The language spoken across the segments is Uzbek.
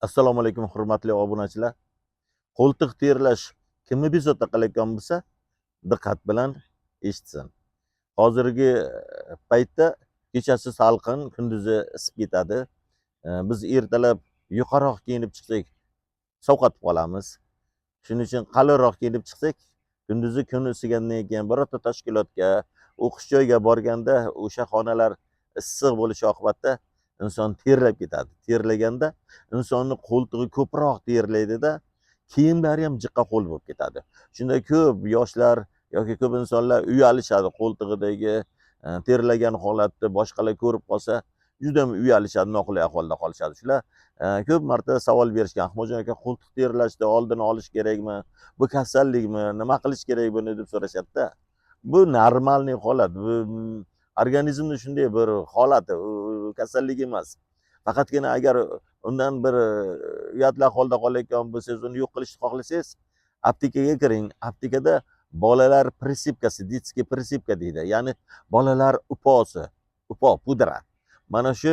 Assalomu alaykum hurmatli obunachilar. Qo'ltiq terlash kimni bezovta qilayotgan bo'lsa, diqqat bilan eshitsin. Hozirgi paytda kechasi salqin, kunduzi isib ketadi. Biz ertalab yuqaroq kiyinib chiqsak, sovqotib qolamiz. Shuning uchun qalinroq kiyinib chiqsak, kunduzi kun isigandan keyin birorta tashkilotga, o'qish joyiga borganda o'sha xonalar issiq bo'lishi oqibatida inson terlab ketadi. Terlaganda insonni qo'ltig'i ko'proq terlaydida, kiyimlari ham jiqqa qo'l bo'lib ketadi. Shunda ko'p yoshlar yoki ko'p insonlar uyalishadi qo'ltig'idagi terlagan holatni boshqalar ko'rib qolsa, juda uyalishadi, noqulay ahvolda qolishadi. Shular ko'p marta savol berishgan, Ahmadjon aka, qo'ltiq terlashni oldini olish kerakmi? Bu kasallikmi? Nima qilish kerak buni deb so'rashadi-da. Bu normalniy holat. Bu organizmni shunday bir holati, kasallik emas. Faqatgina agar undan bir uyatli ahvolda qolayotgan bo'lsangiz, uni yo'q qilishni xohlasangiz, aptekaga kiring. Aptekada bolalar prisipkasi, детский prisipka deydi. Ya'ni bolalar uposi, upo pudra. Mana shu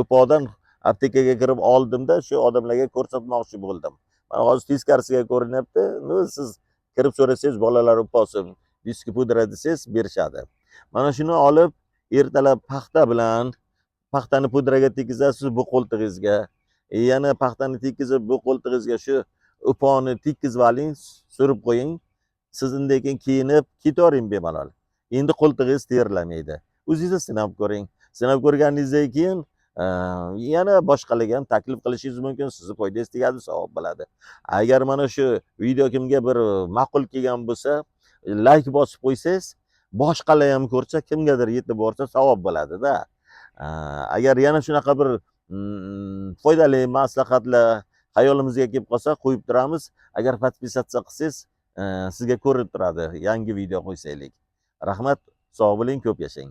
upodan aptekaga kirib oldimda shu odamlarga ko'rsatmoqchi bo'ldim. Mana hozir teskarisiga ko'rinyapti. Siz kirib so'rasangiz bolalar uposi, diski pudra desangiz berishadi. Mana shuni olib ertalab paxtani pudraga tekizasiz bu qo'ltig'ingizga. Yana paxtani tekizib bu qo'ltig'ingizga shu uponi tekizib oling, surib qo'ying. Siz undan keyin kiyinib ketavering bemalol. Endi qo'ltig'ingiz terlamaydi. O'zingiz sinab ko'ring. Sinab ko'rganingizdan keyin yana boshqalarga ham taklif qilishingiz mumkin. Sizni foydangiz tegadi, savob bo'ladi. Agar mana shu video kimga bir ma'qul kelgan bo'lsa, like bosib qo'ysangiz, boshqalar ham ko'rsa, kimgadir yetib borsa savob bo'ladi-da. Agar yana shunaqa bir foydali maslahatlar xayolimizga kelib qolsa, qo'yib turamiz. Agar podpisatsiya qilsangiz, sizga ko'rinib turadi, yangi video qo'ysaylik. Rahmat, sog' bo'ling, ko'p yashang.